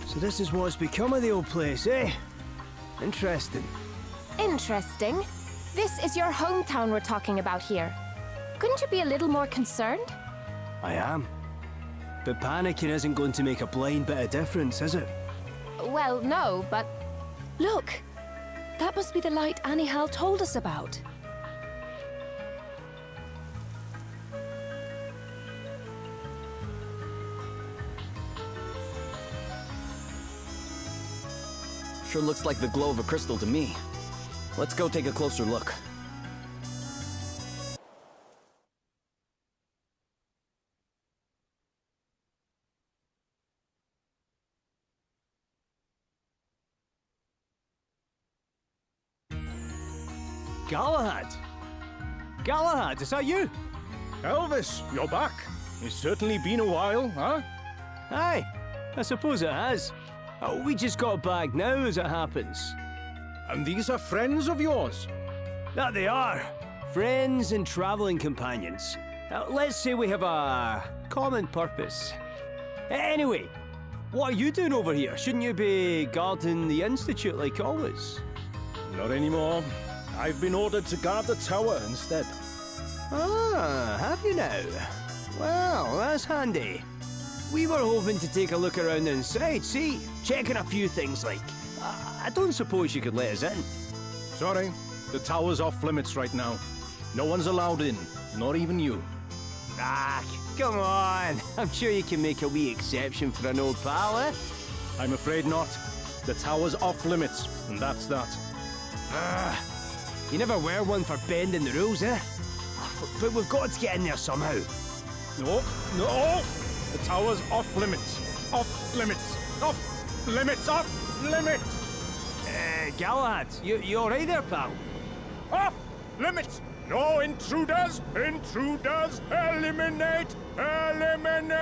So this is what's become of the old place, eh? Interesting. Interesting. This is your hometown we're talking about here. Couldn't you be a little more concerned? I am. But panicking isn't going to make a blind bit of difference, is it? Well, no, but... Look! That must be the light Anihal told us about. Sure looks like the glow of a crystal to me. Let's go take a closer look. Galahad! Galahad, is that you? Elvis, you're back. It's certainly been a while, huh? Aye, I suppose it has. We just got back now, as it happens. And these are friends of yours? That they are. Friends and traveling companions. Let's say we have a common purpose. Anyway, what are you doing over here? Shouldn't you be guarding the Institute like always? Not anymore. I've been ordered to guard the tower instead. Ah, have you now? Well, that's handy. We were hoping to take a look around inside, see? Checking a few things like... I don't suppose you could let us in. Sorry, the tower's off limits right now. No one's allowed in, not even you. Ah, come on. I'm sure you can make a wee exception for an old pal, eh? I'm afraid not. The tower's off limits, and that's that. You never were one for bending the rules, eh? But we've got to get in there somehow. No, no! The tower's off limits. Off limits. Off limits. Off limits. Galahad, you all right there, pal? Off limits. No intruders. Intruders. Eliminate. Eliminate.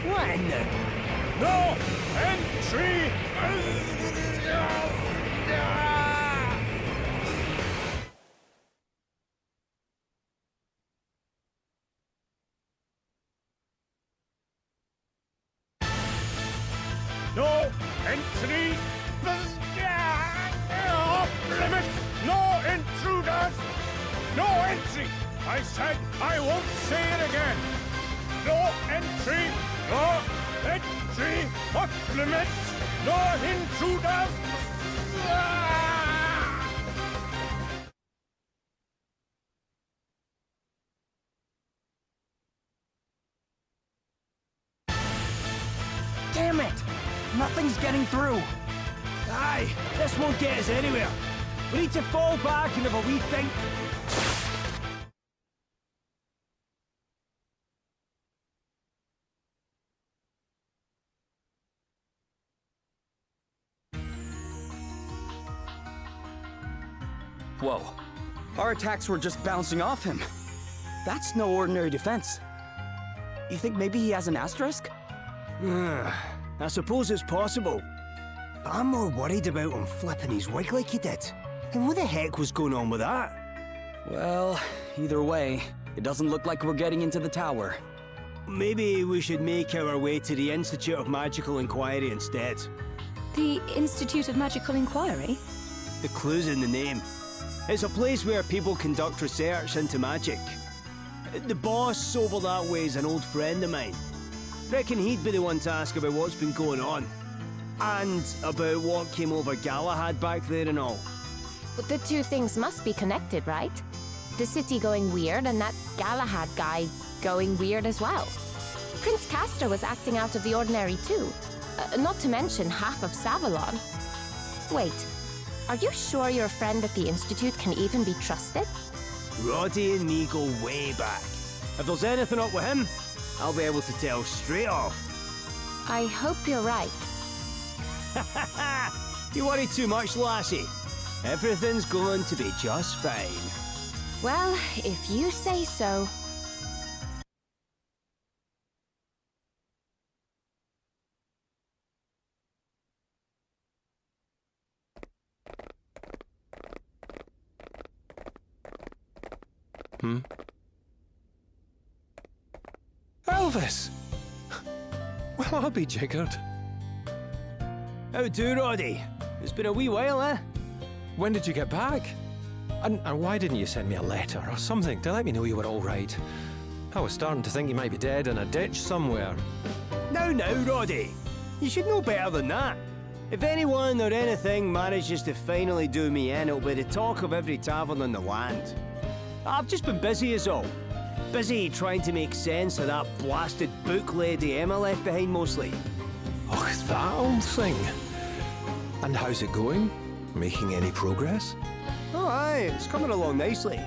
What in the... No entry. No entry. Off limits. No intruders. No entry. I said I won't say it again. No entry. No entry. Off limits. No intruders. Damn it! Nothing's getting through! Aye, this won't get us anywhere. We need to fall back and have a wee think. Whoa. Our attacks were just bouncing off him. That's no ordinary defense. You think maybe he has an asterisk? I suppose it's possible. But I'm more worried about him flipping his wig like he did. And what the heck was going on with that? Well, either way, it doesn't look like we're getting into the tower. Maybe we should make our way to the Institute of Magical Inquiry instead. The Institute of Magical Inquiry? The clue's in the name. It's a place where people conduct research into magic. The boss over that way is an old friend of mine. Reckon he'd be the one to ask about what's been going on. And about what came over Galahad back there and all. But the two things must be connected, right? The city going weird and that Galahad guy going weird as well. Prince Castor was acting out of the ordinary too. Not to mention half of Savalon. Wait, are you sure your friend at the Institute can even be trusted? Roddy and me go way back. If there's anything up with him, I'll be able to tell straight off. I hope you're right. You worry too much, lassie. Everything's going to be just fine. Well, if you say so. Elvis! Well, I'll be jiggered. How do, Roddy? It's been a wee while, eh? When did you get back? And why didn't you send me a letter or something to let me know you were all right? I was starting to think you might be dead in a ditch somewhere. Now, Roddy. You should know better than that. If anyone or anything manages to finally do me in, it'll be the talk of every tavern in the land. I've just been busy as all. Busy trying to make sense of that blasted book lady Emma left behind mostly. Oh, that old thing. And how's it going? Making any progress? Oh, aye, it's coming along nicely.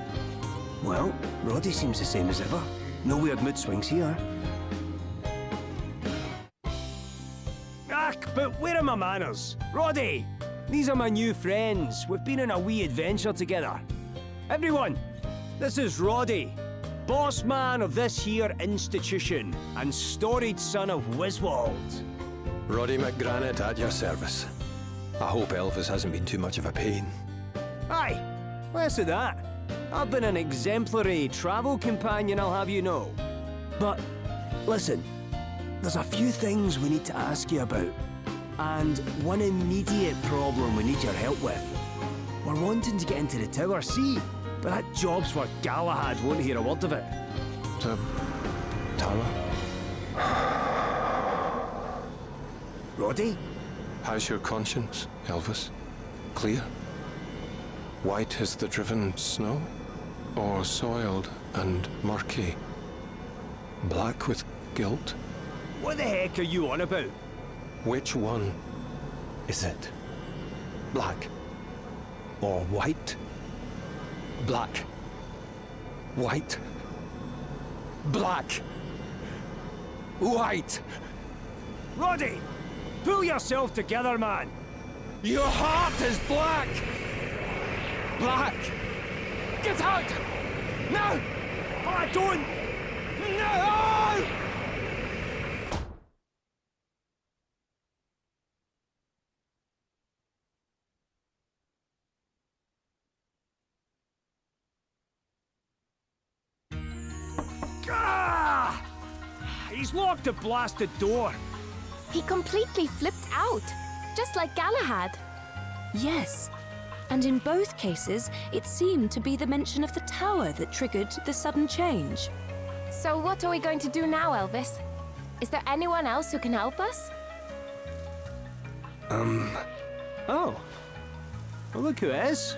Well, Roddy seems the same as ever. No weird mood swings here. But where are my manners? Roddy! These are my new friends. We've been on a wee adventure together. Everyone, this is Roddy, boss man of this here institution, and storied son of Wiswald. Roddy McGranit at your service. I hope Elvis hasn't been too much of a pain. Aye, less of that. I've been an exemplary travel companion, I'll have you know. But, listen, there's a few things we need to ask you about. And one immediate problem we need your help with. We're wanting to get into the Tower C, but that job's where Galahad won't hear a word of it. The tower? Roddy? How's your conscience, Elvis? Clear? White as the driven snow? Or soiled and murky? Black with guilt? What the heck are you on about? Which one is it? Black or white? Black. White. Black. White. Roddy! Pull yourself together, man! Your heart is black. Black. Get out! No! But I don't! No! Ah! He's locked the blasted door. He completely flipped out, just like Galahad. Yes. And in both cases, it seemed to be the mention of the tower that triggered the sudden change. So what are we going to do now, Elvis? Is there anyone else who can help us? Oh. Well, look who it is.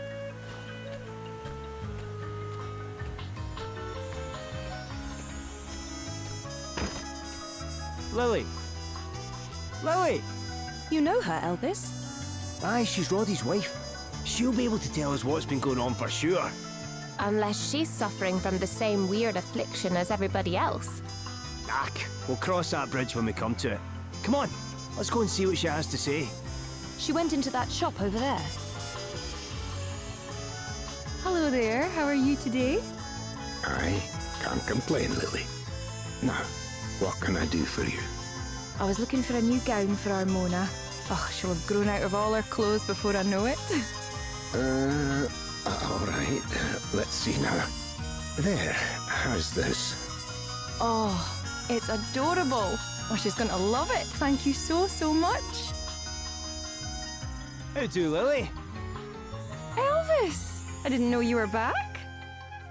Lily. Lily! You know her, Elvis? Aye, she's Roddy's wife. She'll be able to tell us what's been going on for sure. Unless she's suffering from the same weird affliction as everybody else. Ack, we'll cross that bridge when we come to it. Come on, let's go and see what she has to say. She went into that shop over there. Hello there, how are you today? I can't complain, Lily. Now, what can I do for you? I was looking for a new gown for our Mona. Oh, she'll have grown out of all her clothes before I know it. All right. Let's see now. There, how's this? Oh, it's adorable. Oh, she's going to love it. Thank you so, so much. How do, Lily? Elvis! I didn't know you were back.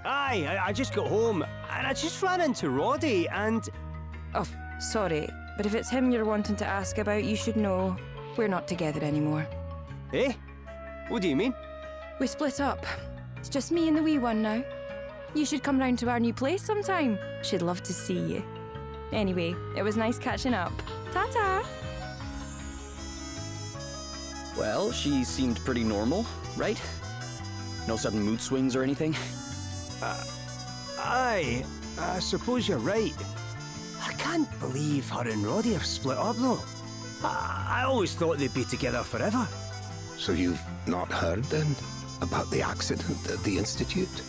Aye, I just got home, and I just ran into Roddy, and... Oh, sorry, but if it's him you're wanting to ask about, you should know we're not together anymore. Eh? What do you mean? We split up. It's just me and the wee one now. You should come round to our new place sometime. She'd love to see you. Anyway, it was nice catching up. Ta-ta! Well, she seemed pretty normal, right? No sudden mood swings or anything? Aye, I suppose you're right. I can't believe her and Roddy have split up, though. I always thought they'd be together forever. So you've not heard, then, about the accident at the Institute?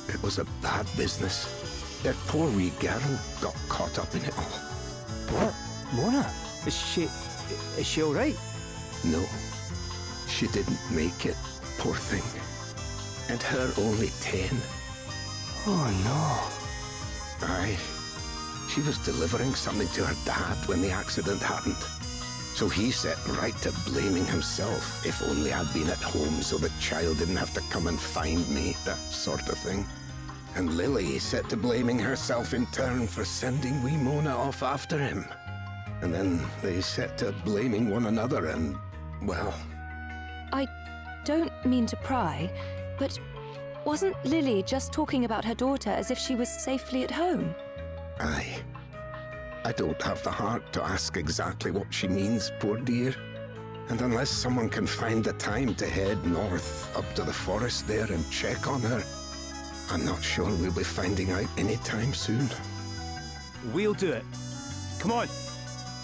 It was a bad business. That poor wee girl got caught up in it all. What? Mona? Is she all right? No, she didn't make it, poor thing. And her only 10. Oh, no. Aye, She was delivering something to her dad when the accident happened. So he set right to blaming himself. If only I'd been at home so the child didn't have to come and find me, that sort of thing. And Lily set to blaming herself in turn for sending wee Mona off after him. And then they set to blaming one another and, well... I don't mean to pry, but wasn't Lily just talking about her daughter as if she was safely at home? Aye. I don't have the heart to ask exactly what she means, poor dear. And unless someone can find the time to head north up to the forest there and check on her, I'm not sure we'll be finding out anytime soon. We'll do it. Come on.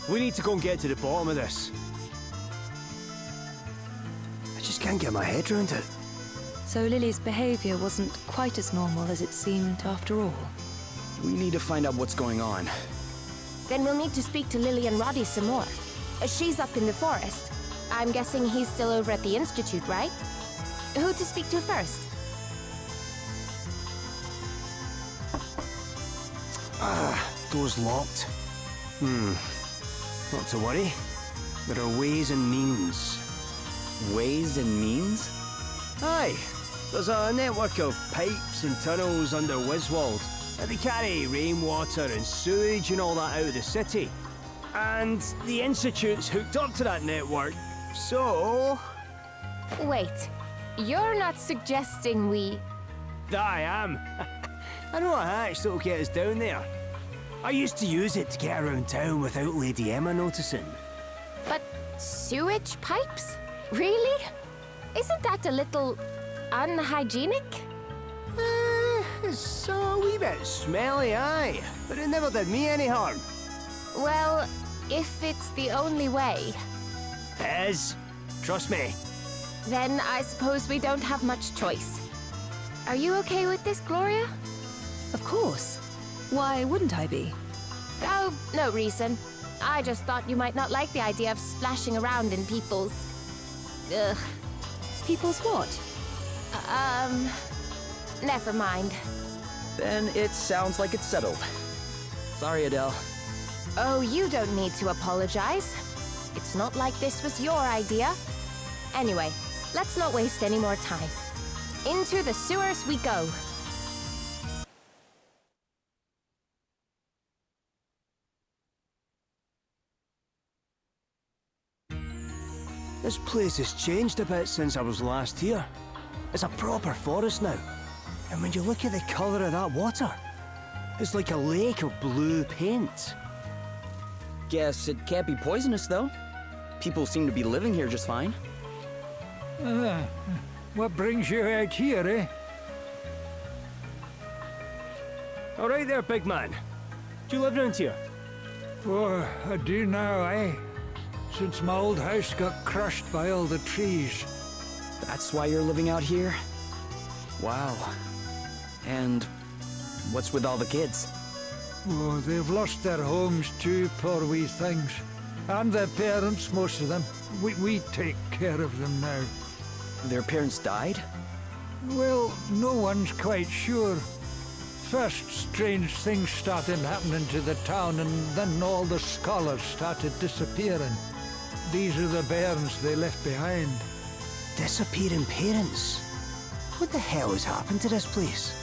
We need to go and get to the bottom of this. I just can't get my head around it. So Lily's behavior wasn't quite as normal as it seemed after all. We need to find out what's going on. Then we'll need to speak to Lily and Roddy some more. She's up in the forest. I'm guessing he's still over at the Institute, right? Who to speak to first? Door's locked. Not to worry. There are ways and means. Ways and means? Aye. There's a network of pipes and tunnels under Wiswald. They carry rainwater and sewage and all that out of the city. And the Institute's hooked up to that network, so... Wait, you're not suggesting we... I am. I know a hatch that'll get us down there. I used to use it to get around town without Lady Emma noticing. But sewage pipes? Really? Isn't that a little unhygienic? It's a wee bit smelly, aye. But it never did me any harm. Well, if it's the only way, It is. Trust me. then I suppose we don't have much choice. Are you okay with this, Gloria? Of course. Why wouldn't I be? Oh, no reason. I just thought you might not like the idea of splashing around in people's... Ugh. People's what? Never mind. Then it sounds like it's settled. Sorry, Adele. Oh, you don't need to apologize. It's not like this was your idea. Anyway, let's not waste any more time. Into the sewers we go. This place has changed a bit since I was last here. It's a proper forest now. And when you look at the colour of that water, it's like a lake of blue paint. Guess it can't be poisonous, though. People seem to be living here just fine. What brings you out here, eh? All right there, big man. Do you live round here? Oh, I do now, eh? Since my old house got crushed by all the trees. That's why you're living out here? Wow. And what's with all the kids? Oh, they've lost their homes too, poor wee things. And their parents, most of them. We take care of them now. Their parents died? Well, no one's quite sure. First, strange things started happening to the town, and then all the scholars started disappearing. These are the bairns they left behind. Disappearing parents? What the hell has happened to this place?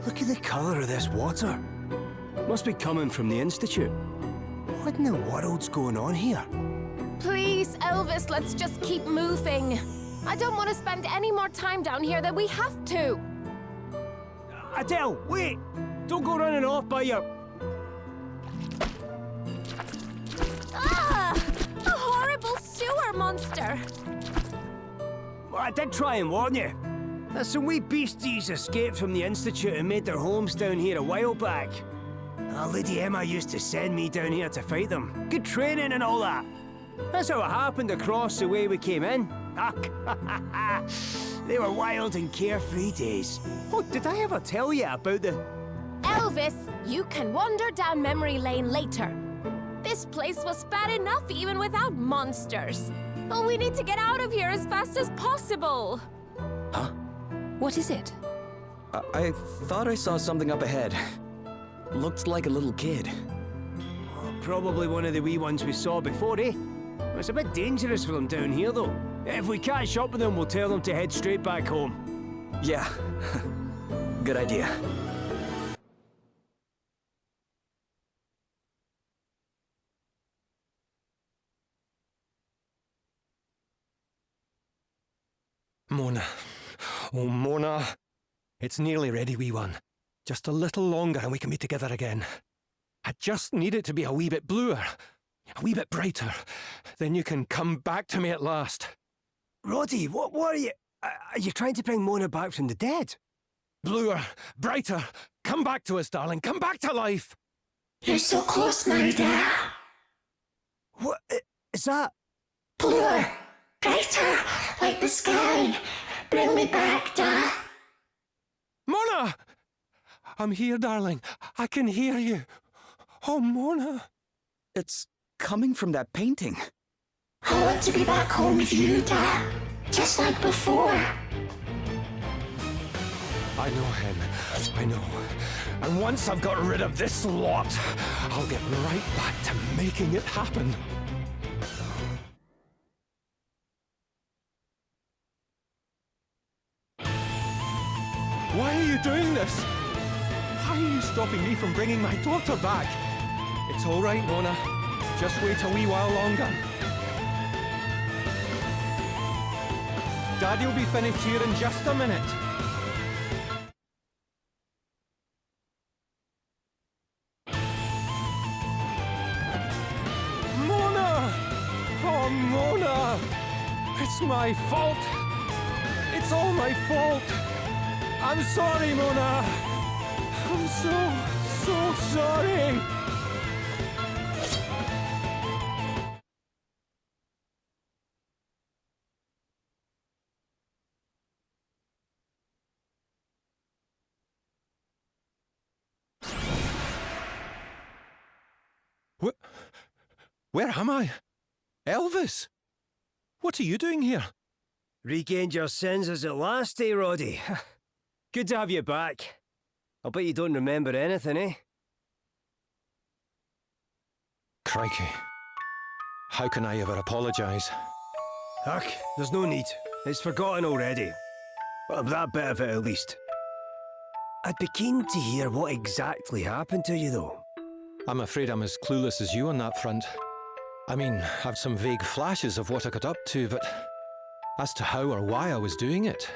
Look at the colour of this water. Must be coming from the Institute. What in the world's going on here? Please, Elvis, let's just keep moving. I don't want to spend any more time down here than we have to. Adele, wait! Don't go running off by your... Ah! A horrible sewer monster! Well, I did try and warn you. There's some wee beasties escaped from the Institute and made their homes down here a while back. Lady Emma used to send me down here to fight them. Good training and all that. That's how it happened across the way we came in. They were wild and carefree days. Oh, did I ever tell you about the... Elvis, you can wander down memory lane later. This This place was bad enough even without monsters. Oh, we need to get out of here as fast as possible. Huh? What is it? I thought I saw something up ahead. Looked like a little kid. Probably one of the wee ones we saw before, eh? It's a bit dangerous for them down here, though. If we catch up with them, we'll tell them to head straight back home. Yeah. Good idea. Mona. Oh, Mona. It's nearly ready, wee one. Just a little longer and we can be together again. I just need it to be a wee bit bluer, a wee bit brighter. Then you can come back to me at last. Roddy, what are you... Are you trying to bring Mona back from the dead? Bluer, brighter. Come back to us, darling. Come back to life. You're so close now, Dad. What is that? Bluer, brighter, like the sky. Bring me back, Dad. Mona! I'm here, darling. I can hear you. Oh, Mona. It's coming from that painting. I want to be back home with you, Dad. Just like before. I know him. I know. And once I've got rid of this lot, I'll get right back to making it happen. Why are you doing this? Why are you stopping me from bringing my daughter back? It's all right, Mona. Just wait a wee while longer. Daddy'll be finished here in just a minute. Mona! Oh, Mona! It's my fault! It's all my fault! I'm sorry, Mona! I'm so sorry! Where am I? Elvis? What are you doing here? Regained your senses at last, eh, Roddy? Good to have you back. I'll bet you don't remember anything, eh? Crikey. How can I ever apologise? Huck, there's no need. It's forgotten already. Well, that bit of it, at least. I'd be keen to hear what exactly happened to you, though. I'm afraid I'm as clueless as you on that front. I mean, I've some vague flashes of what I got up to, but as to how or why I was doing it...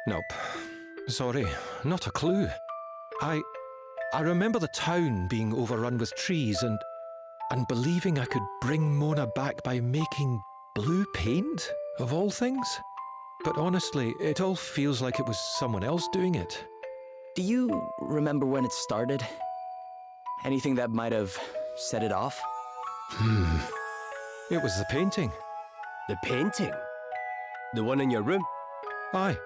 Nope. Sorry, not a clue. I remember the town being overrun with trees and believing I could bring Mona back by making blue paint, of all things. But honestly, it all feels like it was someone else doing it. Do you remember when it started? Anything that might have set it off? It was the painting. The painting? The one in your room? Aye.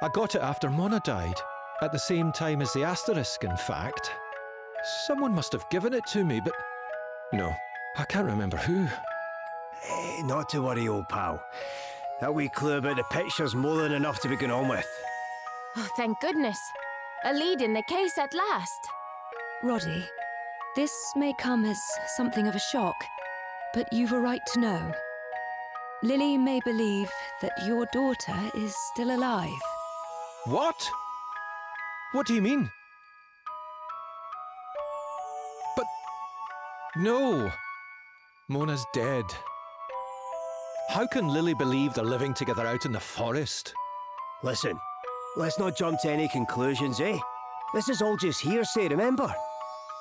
I got it after Mona died. At the same time as the asterisk, in fact. Someone must have given it to me, but... No, I can't remember who. Not to worry, old pal. That wee clue about the picture's more than enough to be going on with. Oh, thank goodness. A lead in the case at last. Roddy, this may come as something of a shock, but you've a right to know. Lily may believe that your daughter is still alive. What? What do you mean? But... No! Mona's dead. How can Lily believe they're living together out in the forest? Listen, let's not jump to any conclusions, eh? This is all just hearsay, remember?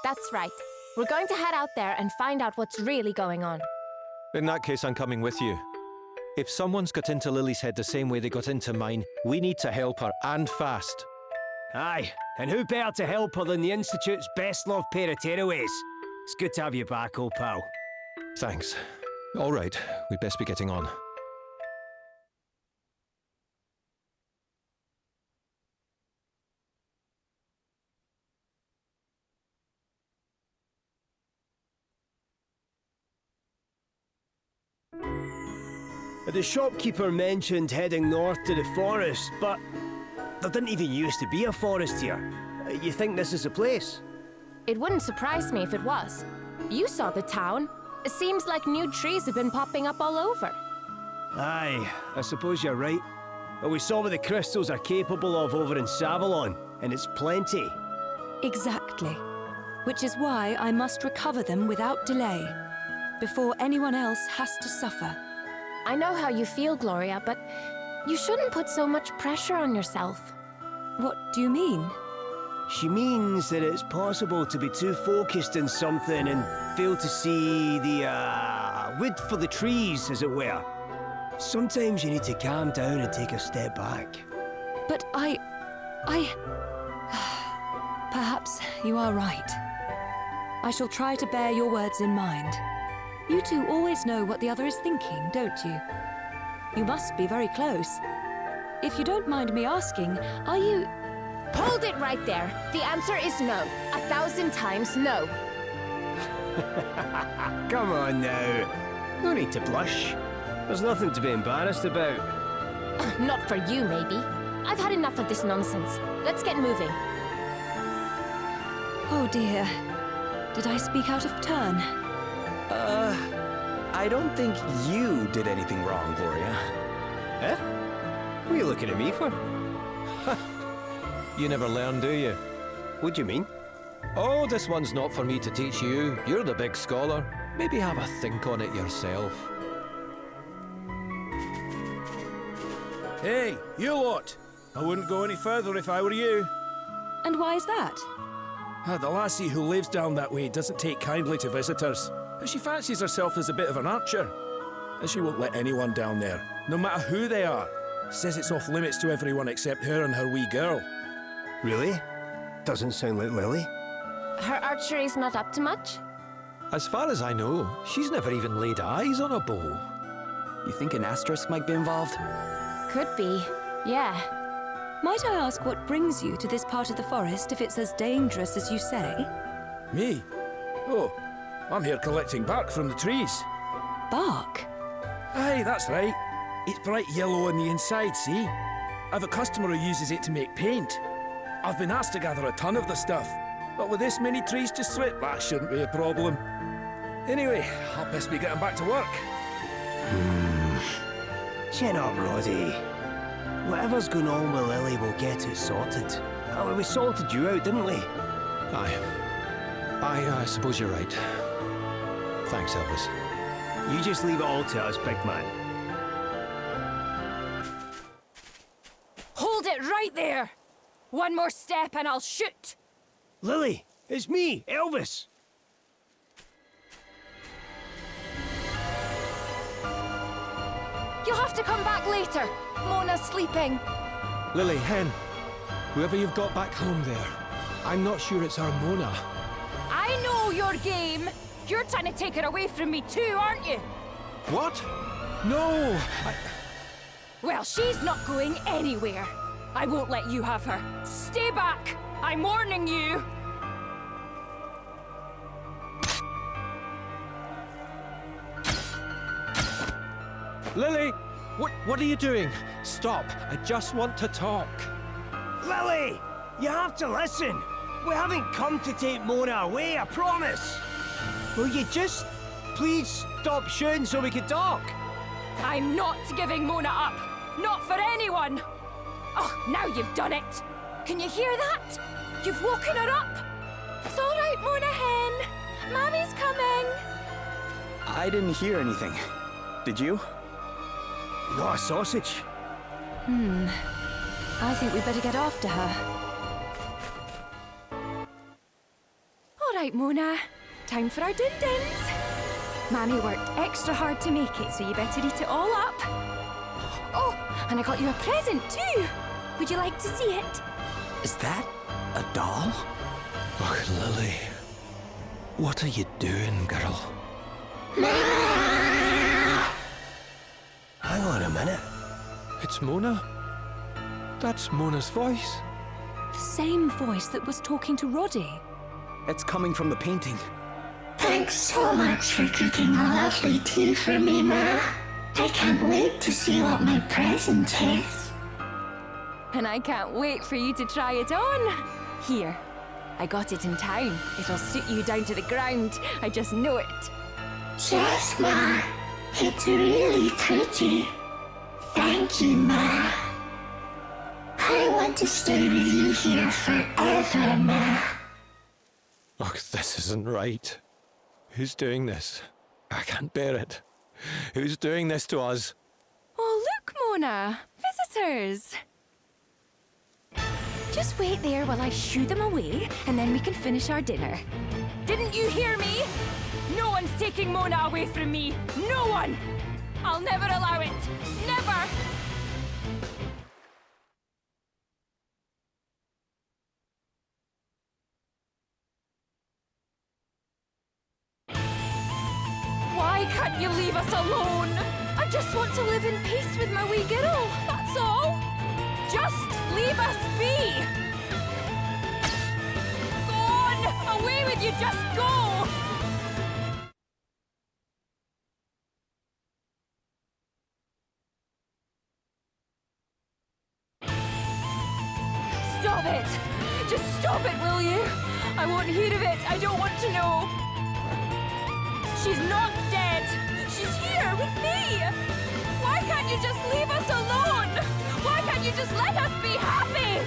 That's right. We're going to head out there and find out what's really going on. In that case, I'm coming with you. If someone's got into Lily's head the same way they got into mine, we need to help her, and fast. Aye, and who better to help her than the Institute's best-loved pair of tearaways? It's good to have you back, old pal. Thanks. All right, we'd best be getting on. The shopkeeper mentioned heading north to the forest, but there didn't even used to be a forest here. You think this is the place? It wouldn't surprise me if it was. You saw the town. It seems like new trees have been popping up all over. Aye, I suppose you're right. But we saw what the crystals are capable of over in Savalon, and it's plenty. Exactly. Which is why I must recover them without delay, before anyone else has to suffer. I know how you feel, Gloria, but you shouldn't put so much pressure on yourself. What do you mean? She means that it's possible to be too focused on something and fail to see the, wood for the trees, as it were. Sometimes you need to calm down and take a step back. But I... Perhaps you are right. I shall try to bear your words in mind. You two always know what the other is thinking, don't you? You must be very close. If you don't mind me asking, are you... Hold it right there. The answer is no. 1,000 times no. Come on now. No need to blush. There's nothing to be embarrassed about. Not for you, maybe. I've had enough of this nonsense. Let's get moving. Oh dear. Did I speak out of turn? I don't think you did anything wrong, Gloria. Eh? What are you looking at me for? You never learn, do you? What do you mean? Oh, this one's not for me to teach you. You're the big scholar. Maybe have a think on it yourself. Hey, you lot! I wouldn't go any further if I were you. And why is that? The lassie who lives down that way doesn't take kindly to visitors. She fancies herself as a bit of an archer. And she won't let anyone down there, no matter who they are. Says it's off limits to everyone except her and her wee girl. Really? Doesn't sound like Lily. Her archery's not up to much? As far as I know, she's never even laid eyes on a bow. You think an asterisk might be involved? Could be, yeah. Might I ask what brings you to this part of the forest if it's as dangerous as you say? Me? Oh, I'm here collecting bark from the trees. Bark? Aye, that's right. It's bright yellow on the inside, see? I've a customer who uses it to make paint. I've been asked to gather a ton of the stuff, but with this many trees to split, that shouldn't be a problem. Anyway, I'll best be getting back to work. Chin up, Roddy. Whatever's going on with Lily, we'll get it sorted. Oh, we sorted you out, didn't we? I suppose you're right. Thanks, Elvis. You just leave it all to us, big man. Hold it right there! One more step and I'll shoot! Lily, it's me, Elvis. You'll have to come back later. Mona's sleeping. Lily, Hen, whoever you've got back home there, I'm not sure it's our Mona. I know your game. You're trying to take her away from me too, aren't you? What? No! Well, she's not going anywhere. I won't let you have her. Stay back! I'm warning you! Lily! What are you doing? Stop. I just want to talk. Lily, you have to listen. We haven't come to take Mona away, I promise. Will you just please stop shooting so we can talk? I'm not giving Mona up. Not for anyone. Oh, now you've done it. Can you hear that? You've woken her up. It's all right, Mona Hen. Mommy's coming. I didn't hear anything. Did you? Not a sausage. I think we better get after her. All right, Mona. Time for our din-dins. Mammy worked extra hard to make it, so you better eat it all up. Oh, and I got you a present too. Would you like to see it? Is that a doll? Oh, Lily. What are you doing, girl? Hang on a minute. It's Mona. That's Mona's voice. The same voice that was talking to Roddy. It's coming from the painting. Thanks so much for cooking a lovely tea for me, Ma. I can't wait to see what my present is. And I can't wait for you to try it on. Here, I got it in time. It'll suit you down to the ground. I just know it. Yes, Ma. It's really pretty. Thank you, Ma. I want to stay with you here forever, Ma. Oh, this isn't right. Who's doing this? I can't bear it. Who's doing this to us? Oh, look, Mona. Visitors. Just wait there while I shoo them away, and then we can finish our dinner. Didn't you hear me? No one's taking Mona away from me. No one! I'll never allow it. Never! Why can't you leave us alone? I just want to live in peace with my wee girl, that's all. Just leave us be! Go on! Away with you, just go! Stop it! Just stop it, will you? I won't hear of it. I don't want to know. She's not dead. She's here with me. Why can't you just leave us alone? Why can't you just let us be happy?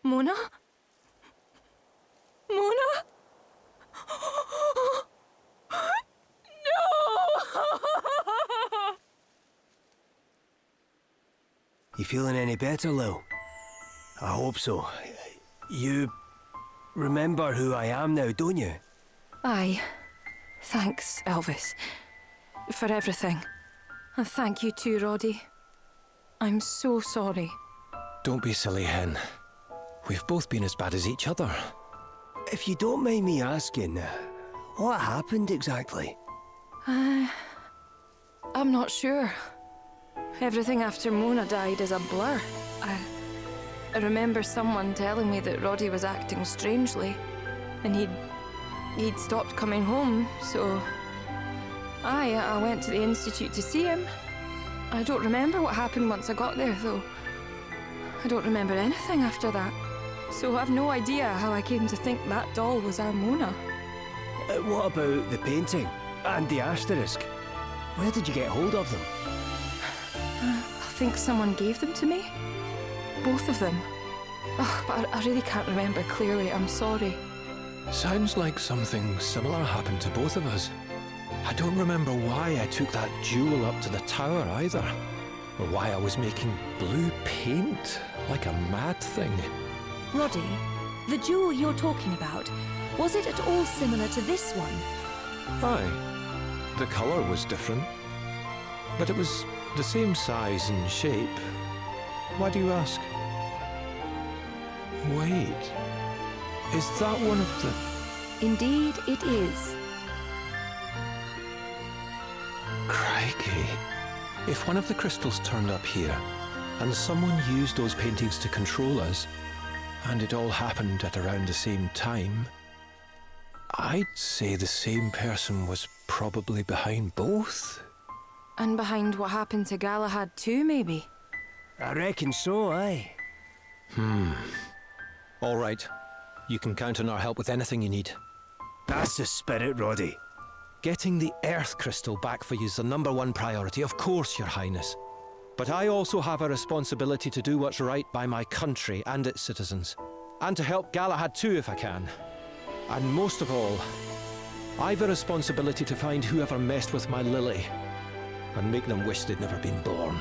Mona? Mona? No! You feeling any better, Lil? I hope so. You remember who I am now, don't you? Aye. Thanks, Elvis. For everything. And thank you too, Roddy. I'm so sorry. Don't be silly, Hen. We've both been as bad as each other. If you don't mind me asking, what happened exactly? I'm not sure. Everything after Mona died is a blur. I remember someone telling me that Roddy was acting strangely, and he'd stopped coming home, so I went to the Institute to see him. I don't remember what happened once I got there, though. I don't remember anything after that. So I've no idea how I came to think that doll was our Mona. What about the painting and the asterisk? Where did you get hold of them? I think someone gave them to me. Both of them. Oh, but I really can't remember clearly. I'm sorry. Sounds like something similar happened to both of us. I don't remember why I took that jewel up to the tower either, or why I was making blue paint like a mad thing. Roddy, the jewel you're talking about, was it at all similar to this one? Aye. The colour was different, but it was the same size and shape. Why do you ask? Wait. Is that one of the... Indeed, it is. Crikey. If one of the crystals turned up here, and someone used those paintings to control us, and it all happened at around the same time, I'd say the same person was probably behind both. And behind what happened to Galahad too, maybe? I reckon so, aye. All right. You can count on our help with anything you need. That's the spirit, Roddy. Getting the Earth Crystal back for you is the #1 priority, of course, Your Highness. But I also have a responsibility to do what's right by my country and its citizens. And to help Galahad too, if I can. And most of all, I've a responsibility to find whoever messed with my Lily and make them wish they'd never been born.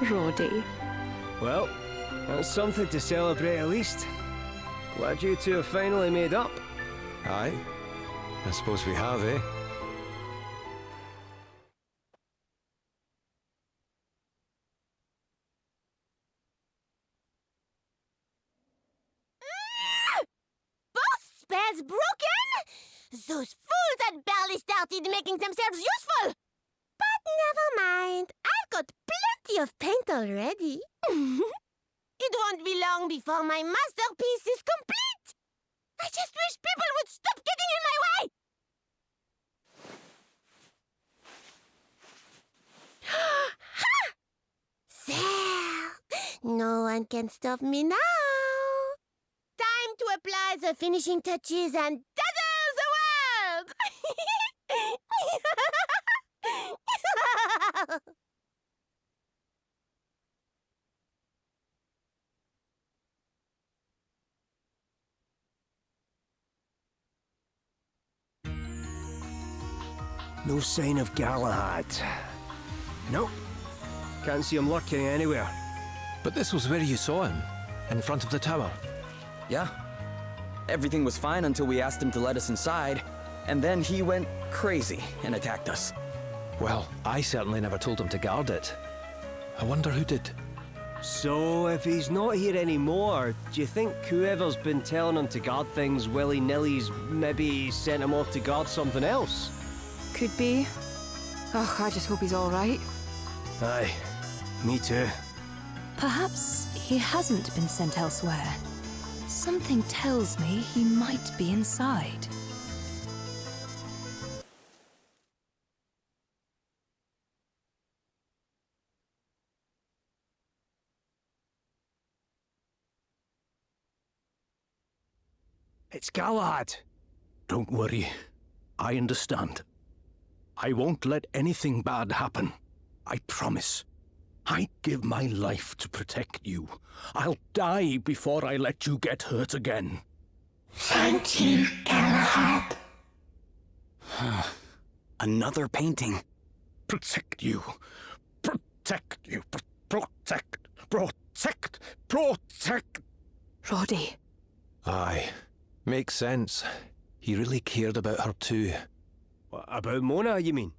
Roddy. Well, that's something to celebrate at least. Glad you two have finally made up. Aye. I suppose we have, eh? Those fools had barely started making themselves useful! But never mind. I've got plenty of paint already. It won't be long before my masterpiece is complete. I just wish people would stop getting in my way! Ha! There! No one can stop me now. Time to apply the finishing touches and dazzle the world! No sign of Galahad. Nope. Can't see him lurking anywhere. But this was where you saw him, in front of the tower. Yeah. Everything was fine until we asked him to let us inside, and then he went crazy and attacked us. Well, I certainly never told him to guard it. I wonder who did. So, if he's not here anymore, do you think whoever's been telling him to guard things willy-nilly's maybe sent him off to guard something else? Could be. Oh, I just hope he's all right. Aye, me too. Perhaps he hasn't been sent elsewhere. Something tells me he might be inside. It's Galahad. Don't worry. I understand. I won't let anything bad happen. I promise. I'd give my life to protect you. I'll die before I let you get hurt again. Thank you, Galahad. Another painting. Protect you. Protect you. Protect. Protect. Protect. Roddy. Aye. Makes sense. He really cared about her too. What, about Mona, you mean?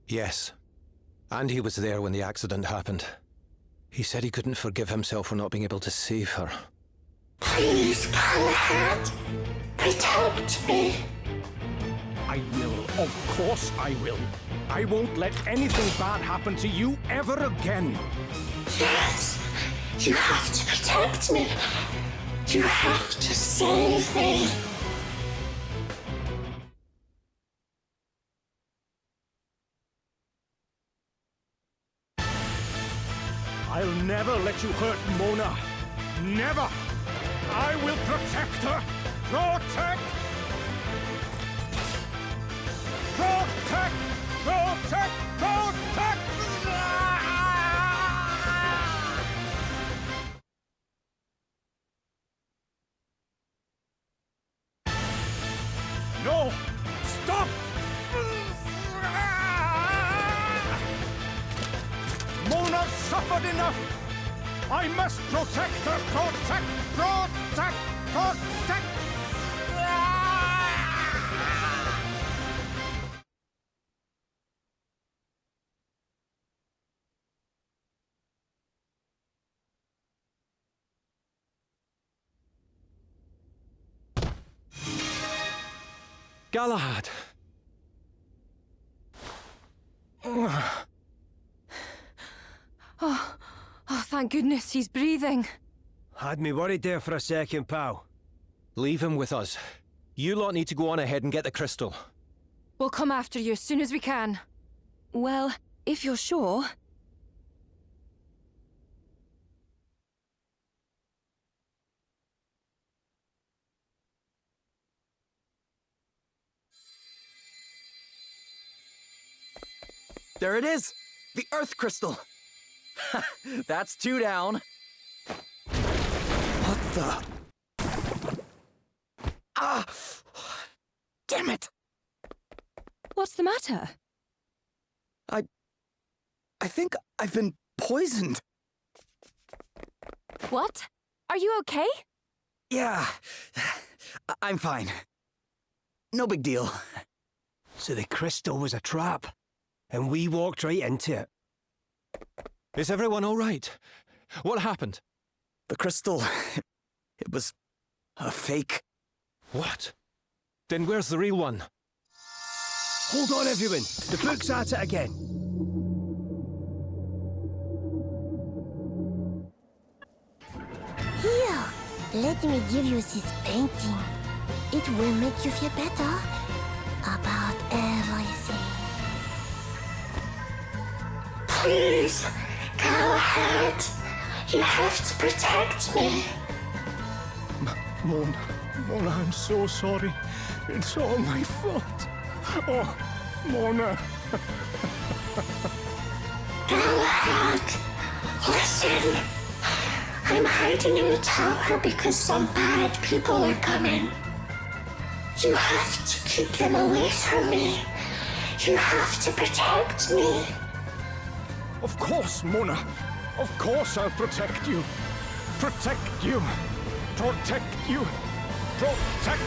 Yes. And he was there when the accident happened. He said he couldn't forgive himself for not being able to save her. Please, Galahad. Protect me. I will. Of course I will. I won't let anything bad happen to you ever again. Yes. You have to protect me. You have to save me. I'll never let you hurt Mona. Never! I will protect her! Protect! Protect! Protect! Protect! No! Stop! Mona suffered enough! I must protect her! Protect! Protect! Protect! Galahad! Oh, thank goodness he's breathing. Had me worried there for a second, pal. Leave him with us. You lot need to go on ahead and get the crystal. We'll come after you as soon as we can. Well, if you're sure. There it is! The Earth Crystal! That's 2 down. What the? Ah! Damn it! What's the matter? I think I've been poisoned. What? Are you okay? Yeah. I'm fine. No big deal. So the crystal was a trap, and we walked right into it. Is everyone all right? What happened? The crystal... it was... a fake. What? Then where's the real one? Hold on, everyone. The book's at it again. Here, let me give you this painting. It will make you feel better about everything. Please, Galahad. You have to protect me. Mona, I'm so sorry. It's all my fault. Oh, Mona. Galahad, listen. I'm hiding in the tower because some bad people are coming. You have to keep them away from me. You have to protect me. Of course, Mona. Of course I'll protect you. Protect you. Protect you. Protect.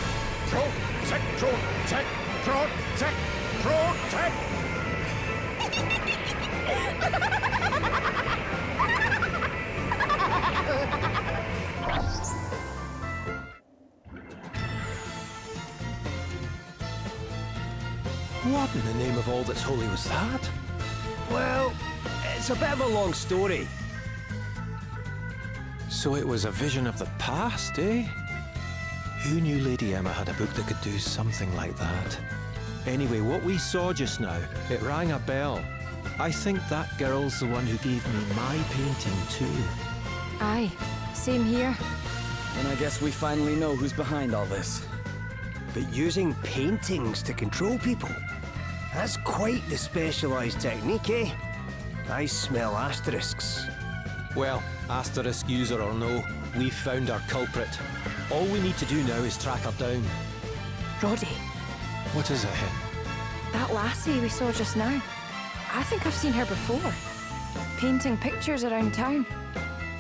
Protect. Protect. Protect. Protect. What in the name of all that's holy was that? Well, it's a bit of a long story. So it was a vision of the past, eh? Who knew Lady Emma had a book that could do something like that? Anyway, what we saw just now, it rang a bell. I think that girl's the one who gave me my painting too. Aye, same here. Then I guess we finally know who's behind all this. But using paintings to control people, that's quite the specialised technique, eh? I smell asterisks. Well, asterisk user or no, we've found our culprit. All we need to do now is track her down. Roddy, What is it, Hen? that lassie we saw just now. I think I've seen her before. Painting pictures around town.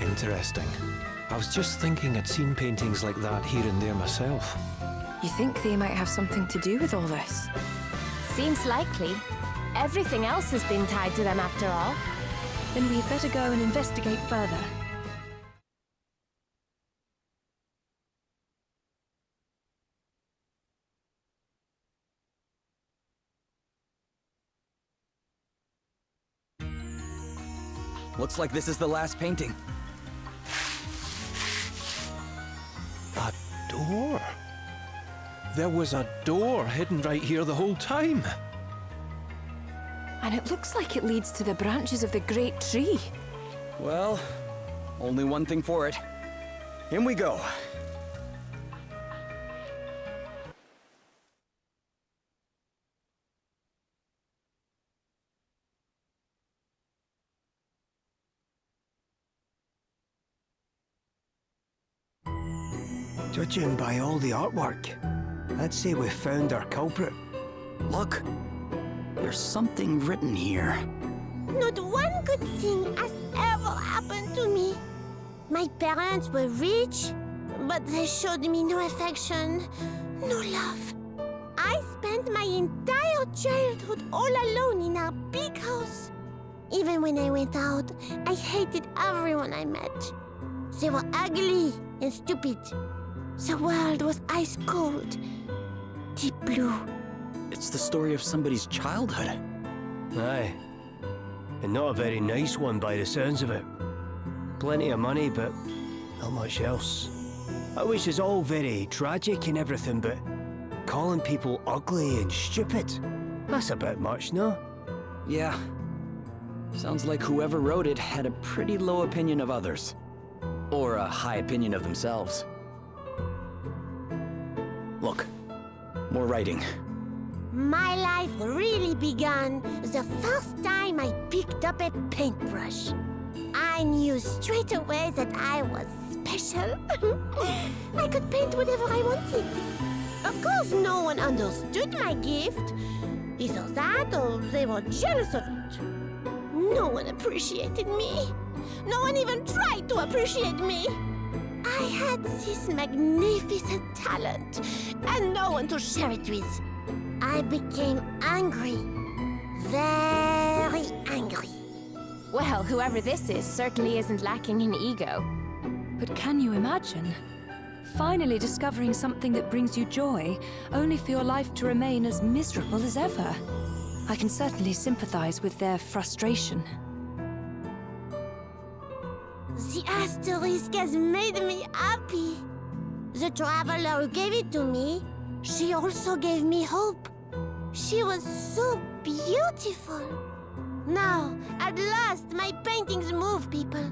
Interesting. I was just thinking I'd seen paintings like that here and there myself. You think they might have something to do with all this? Seems likely. Everything else has been tied to them after all. Then we'd better go and investigate further. Looks like this is the last painting. A door? There was a door hidden right here the whole time. And it looks like it leads to the branches of the great tree. Well, only one thing for it. In we go. Judging by all the artwork, I'd say we've found our culprit. Look, there's something written here. Not one good thing has ever happened to me. My parents were rich, but they showed me no affection, no love. I spent my entire childhood all alone in our big house. Even when I went out, I hated everyone I met. They were ugly and stupid. The world was ice cold, deep blue. It's the story of somebody's childhood. Aye. And not a very nice one by the sounds of it. Plenty of money, but not much else. Which is all very tragic and everything, but calling people ugly and stupid, that's a bit much, no? Yeah. Sounds like whoever wrote it had a pretty low opinion of others. Or a high opinion of themselves. Look, more writing. My life really began the first time I picked up a paintbrush. I knew straight away that I was special. I could paint whatever I wanted. Of course, no one understood my gift. Either that or they were jealous of it. No one appreciated me. No one even tried to appreciate me. I had this magnificent talent, and no one to share it with. I became angry. Very angry. Well, whoever this is certainly isn't lacking in ego. But can you imagine? Finally discovering something that brings you joy, only for your life to remain as miserable as ever. I can certainly sympathize with their frustration. The asterisk has made me happy. The traveler who gave it to me, she also gave me hope. She was so beautiful. Now, at last, my paintings move people.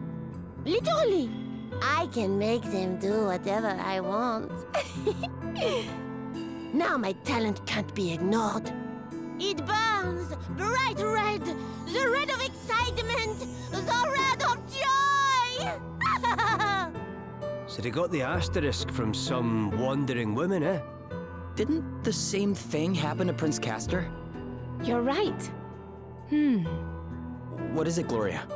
Literally. I can make them do whatever I want. Now my talent can't be ignored. It burns bright red, the red of excitement, the red of joy! So they got the asterisk from some wandering woman, eh? Didn't the same thing happen to Prince Castor? You're right. What is it, Gloria?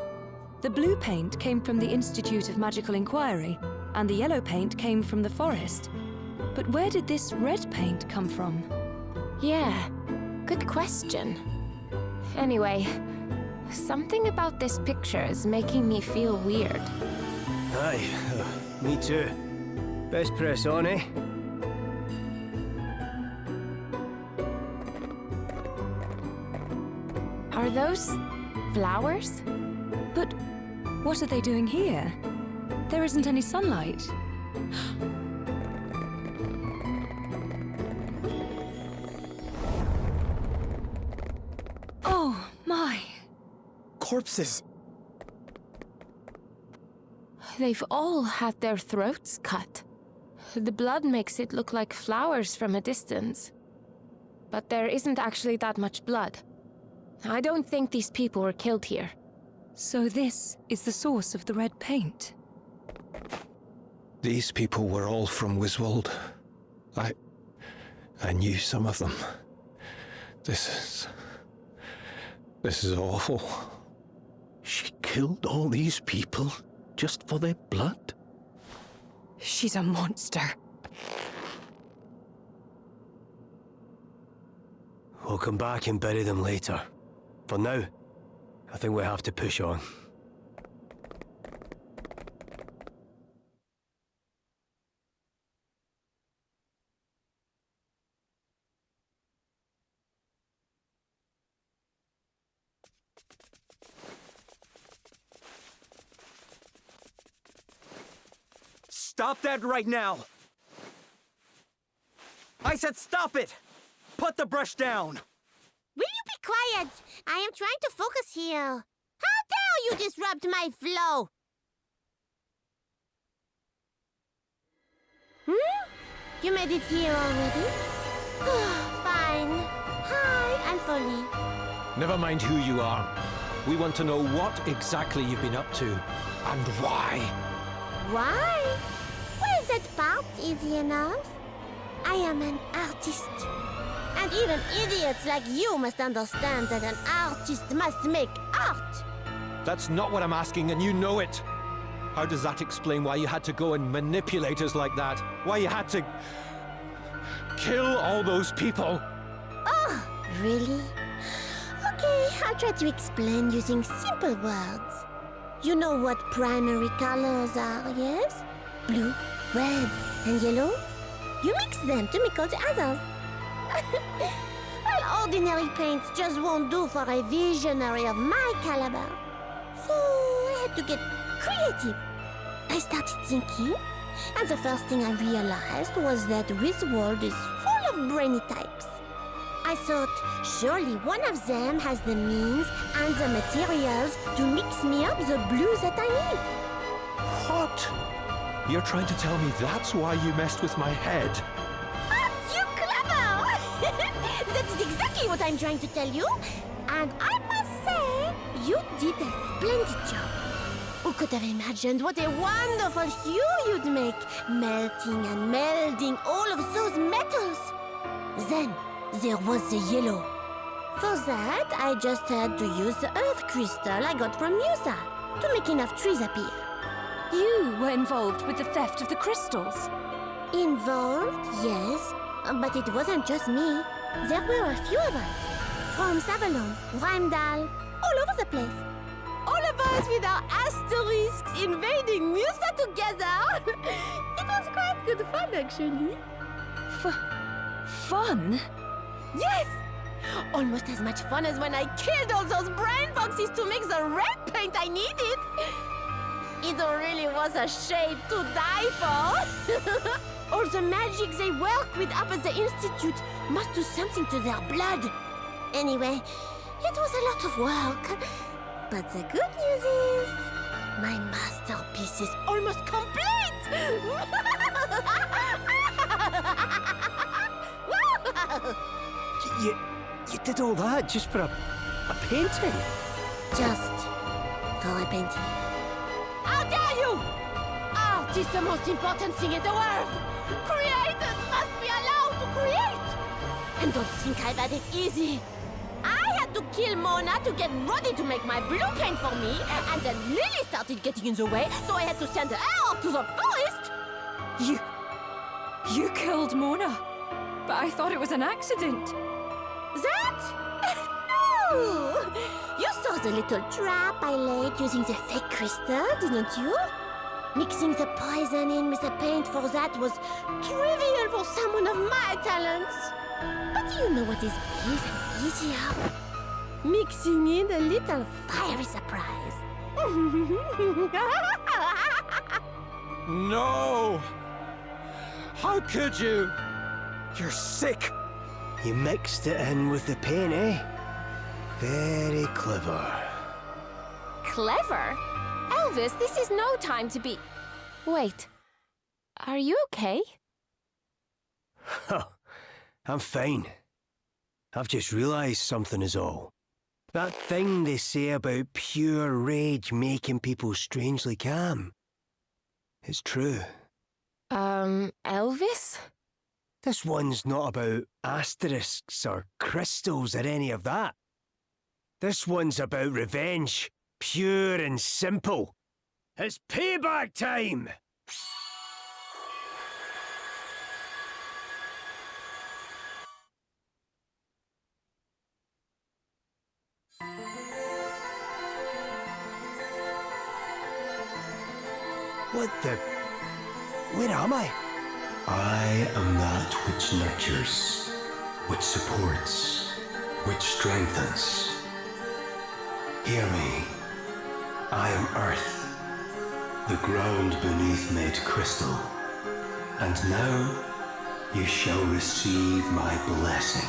The blue paint came from the Institute of Magical Inquiry, and the yellow paint came from the forest. But where did this red paint come from? Yeah, good question. Anyway, something about this picture is making me feel weird. Aye, me too. Best press on, eh? Are those flowers? But what are they doing here? There isn't any sunlight. Oh, my. Corpses. They've all had their throats cut. The blood makes it look like flowers from a distance. But there isn't actually that much blood. I don't think these people were killed here. So this is the source of the red paint. These people were all from Wiswold. I knew some of them. This is awful. She killed all these people just for their blood? She's a monster. We'll come back and bury them later. For now, I think we have to push on. Stop that right now! I said stop it! Put the brush down! Will you be quiet? I am trying to focus here. How dare you disrupt my flow? You made it here already? Fine. Hi, I'm Folly. Never mind who you are. We want to know what exactly you've been up to, and why. Why? Well, that part's easy enough. I am an artist. And even idiots like you must understand that an artist must make art. That's not what I'm asking, and you know it. How does that explain why you had to go and manipulate us like that? Why you had to kill all those people? Oh, really? Okay, I'll try to explain using simple words. You know what primary colors are, yes? Blue, red, and yellow? You mix them to make all the others. Well, ordinary paints just won't do for a visionary of my caliber. So I had to get creative. I started thinking, and the first thing I realized was that Wiswold is full of brainy types. I thought, surely one of them has the means and the materials to mix me up the blues that I need. What? You're trying to tell me that's why you messed with my head? Aren't you clever? That is exactly what I'm trying to tell you. And I must say, you did a splendid job. Who could have imagined what a wonderful hue you'd make, melting and melding all of those metals? Then there was the yellow. For that, I just had to use the earth crystal I got from Musa to make enough trees appear. You were involved with the theft of the crystals. Involved, yes. But it wasn't just me. There were a few of us. From Savalon, Heimdall, all over the place. All of us with our asterisks invading Musa together. It was quite good fun, actually. Fun? Yes! Almost as much fun as when I killed all those brain boxes to make the red paint I needed. It really was a shade to die for. All the magic they work with up at the Institute must do something to their blood. Anyway, it was a lot of work. But the good news is, my masterpiece is almost complete! You did all that just for a painting? Just for a painting. How dare you! Art is the most important thing in the world! Creators must be allowed to create! And don't think I've had it easy. I had to kill Mona to get ready to make my blue paint for me, and then Lily started getting in the way, so I had to send her off to the forest! You killed Mona, but I thought it was an accident. That? No! You saw the little trap I laid using the fake crystal, didn't you? Mixing the poison in with the paint for that was trivial for someone of my talents. But do you know what is even easier? Mixing in a little fiery surprise. No! How could you? You're sick. You mixed it in with the paint, eh? Very clever. Clever? Elvis, this is no time to be... Wait. Are you okay? I'm fine. I've just realised something is all. That thing they say about pure rage making people strangely calm. It's true. Elvis? This one's not about asterisks or crystals or any of that. This one's about revenge, pure and simple. It's payback time! What the... Where am I? I am that which nurtures, which supports, which strengthens. Hear me. I am Earth, the ground beneath made crystal. And now you shall receive my blessing.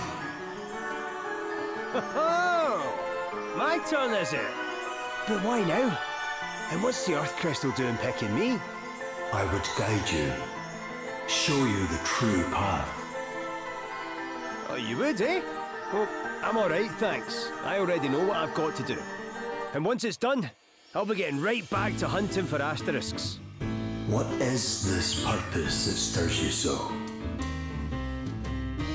Oh, my turn, is it? But why now? And what's the Earth Crystal doing picking me? I would guide you, show you the true path. Oh, you would, eh? Well, I'm alright, thanks. I already know what I've got to do. And once it's done, I'll be getting right back to hunting for asterisks. What is this purpose that stirs you so?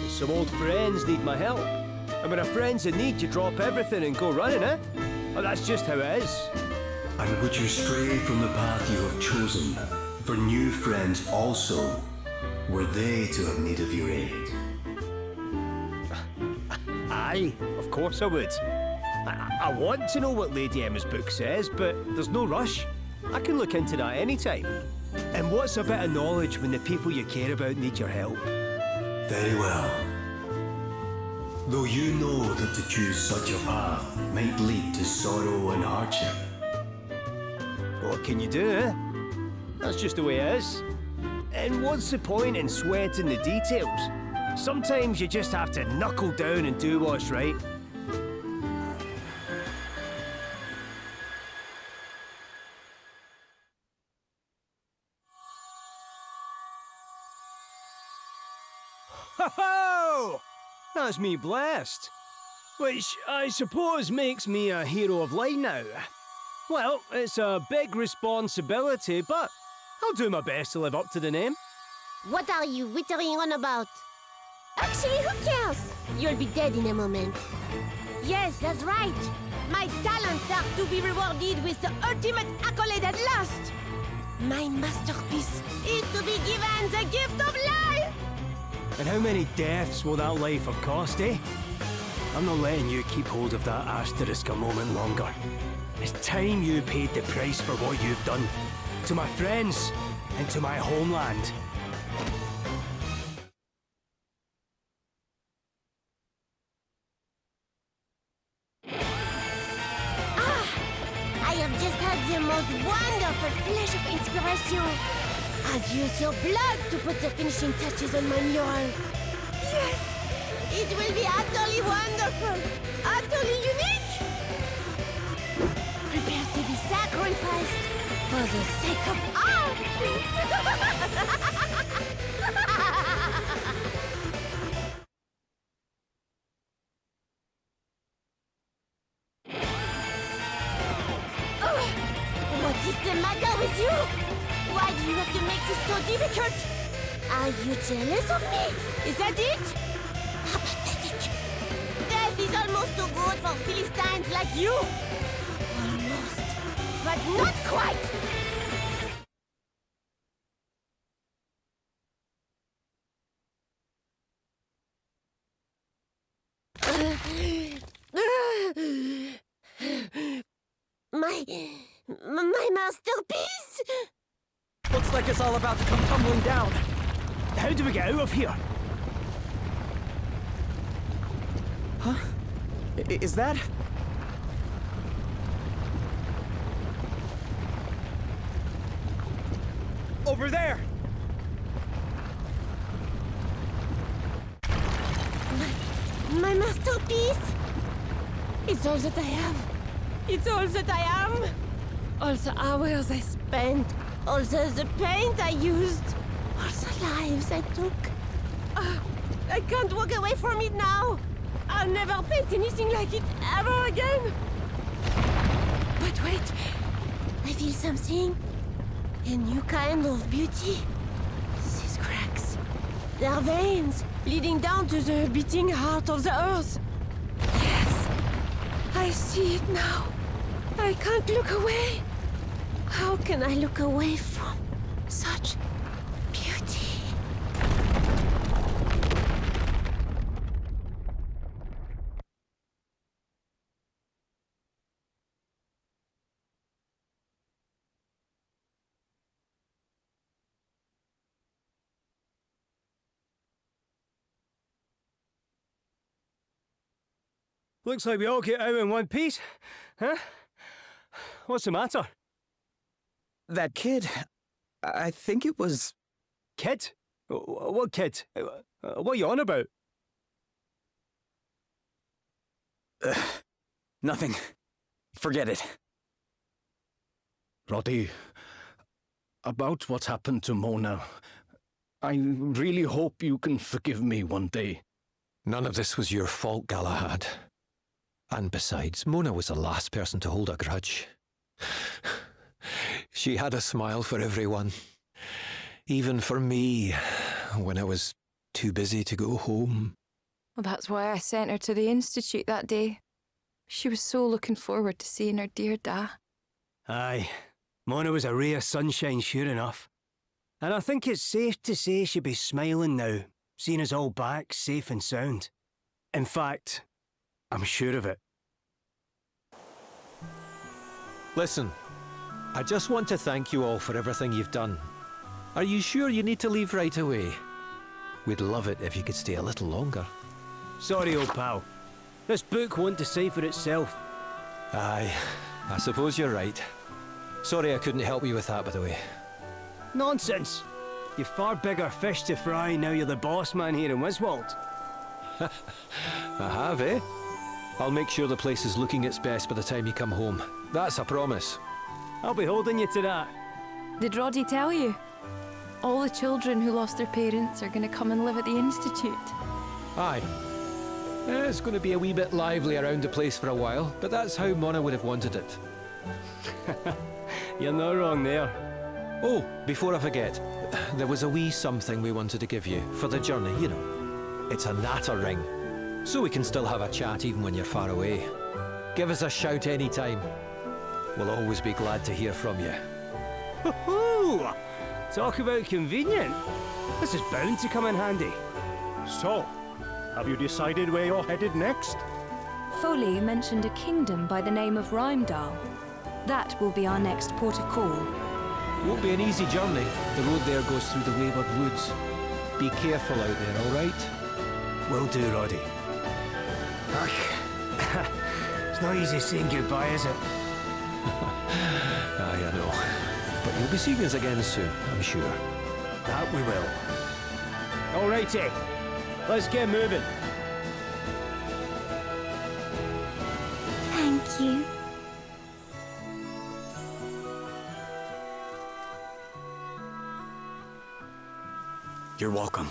Some old friends need my help. And when a friend's in need, you drop everything and go running, eh? Well, that's just how it is. And would you stray from the path you have chosen for new friends also, were they to have need of your aid? Aye, of course I would. I want to know what Lady Emma's book says, but there's no rush. I can look into that anytime. And what's a bit of knowledge when the people you care about need your help? Very well. Though you know that to choose such a path might lead to sorrow and hardship. What can you do, eh? That's just the way it is. And what's the point in sweating the details? Sometimes you just have to knuckle down and do what's right. Ho-ho! That's me blessed. Which I suppose makes me a hero of light now. Well, it's a big responsibility, but I'll do my best to live up to the name. What are you wittering on about? Actually, who cares? You'll be dead in a moment. Yes, that's right. My talents are to be rewarded with the ultimate accolade at last. My masterpiece is to be given the gift of life. And how many deaths will that life have cost, eh? I'm not letting you keep hold of that asterisk a moment longer. It's time you paid the price for what you've done. To my friends, and to my homeland. I have just had the most wonderful flash of inspiration. I've used your blood to put the finishing touches on my mural. Yes! It will be utterly wonderful, utterly unique. Prepare to be sacrificed for the sake of art. What is the matter with you? Why do you have to make this so difficult? Are you jealous of me? Is that it? How pathetic. Death is almost too good for Philistines like you. Almost, but not quite. My masterpiece! Looks like it's all about to come tumbling down. How do we get out of here? Huh? Is that? Over there! My masterpiece! It's all that I have. It's all that I am. All the hours I spent. All the paint I used. All the lives I took. I can't walk away from it now. I'll never paint anything like it ever again. But wait. I feel something. A new kind of beauty. These cracks. They're veins leading down to the beating heart of the earth. Yes. I see it now. I can't look away. How can I look away from such beauty? Looks like we all get out in one piece. Huh? What's the matter? That kid, I think it was... Kid? What kid? What are you on about? Nothing. Forget it. Roddy, about what happened to Mona, I really hope you can forgive me one day. None of this was your fault, Galahad. And besides, Mona was the last person to hold a grudge. She had a smile for everyone. Even for me, when I was too busy to go home. Well, that's why I sent her to the Institute that day. She was so looking forward to seeing her dear Da. Aye, Mona was a ray of sunshine, sure enough. And I think it's safe to say she'd be smiling now, seeing us all back, safe and sound. In fact, I'm sure of it. Listen, I just want to thank you all for everything you've done. Are you sure you need to leave right away? We'd love it if you could stay a little longer. Sorry, old pal. This book won't decipher itself. Aye, I suppose you're right. Sorry I couldn't help you with that, by the way. Nonsense! You've far bigger fish to fry now you're the boss man here in Wiswald. I have, eh? I'll make sure the place is looking its best by the time you come home. That's a promise. I'll be holding you to that. Did Roddy tell you? All the children who lost their parents are going to come and live at the Institute. Aye. It's going to be a wee bit lively around the place for a while, but that's how Mona would have wanted it. You're not wrong there. Oh, before I forget, there was a wee something we wanted to give you for the journey, you know. It's a natter ring, so we can still have a chat even when you're far away. Give us a shout any time. We'll always be glad to hear from you. Hoo-hoo! Talk about convenient. This is bound to come in handy. So, have you decided where you're headed next? Foley mentioned a kingdom by the name of Rheimdall. That will be our next port of call. Won't be an easy journey. The road there goes through the wayward woods. Be careful out there, all right? Will do, Roddy. Ugh. It's not easy saying goodbye, is it? Aye, I know. But you'll be seeing us again soon, I'm sure. That we will. All righty. Let's get moving. Thank you. You're welcome.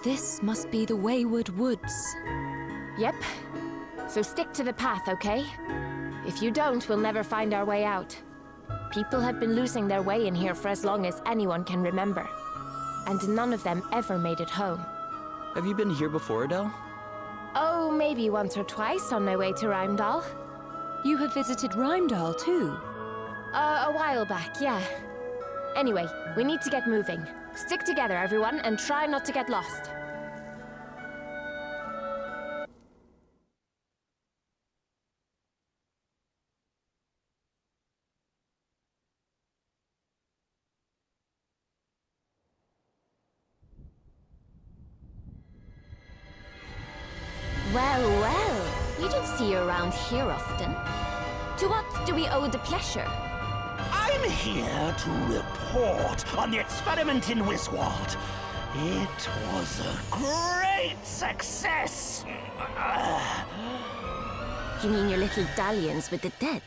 This must be the Wayward Woods. Yep. So stick to the path, okay? If you don't, we'll never find our way out. People have been losing their way in here for as long as anyone can remember. And none of them ever made it home. Have you been here before, Adele? Oh, maybe once or twice on my way to Rymdal. You have visited Rymdal too? A while back, yeah. Anyway, we need to get moving. Stick together, everyone, and try not to get lost. Well, well. We don't see you around here often. To what do we owe the pleasure? I'm here to report on the experiment in Wiswald. It was a great success. You mean your little dalliance with the dead?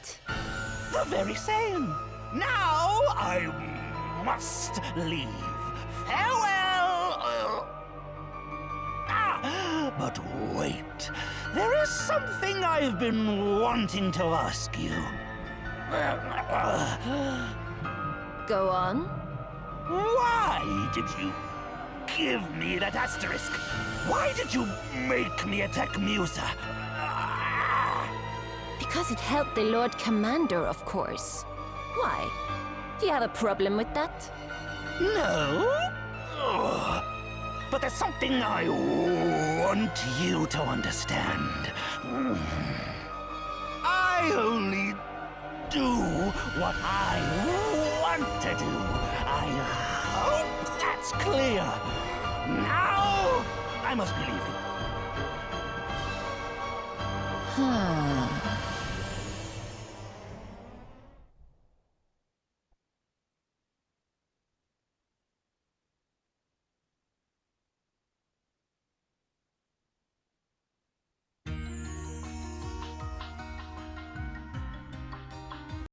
The very same. Now I must leave. Farewell. But wait. There is something I've been wanting to ask you. Go on. Why did you give me that asterisk? Why did you make me attack Musa? Because it helped the Lord Commander, of course. Why? Do you have a problem with that? No. But there's something I want you to understand. I only do what I want to do. I hope that's clear. Now, I must be leaving.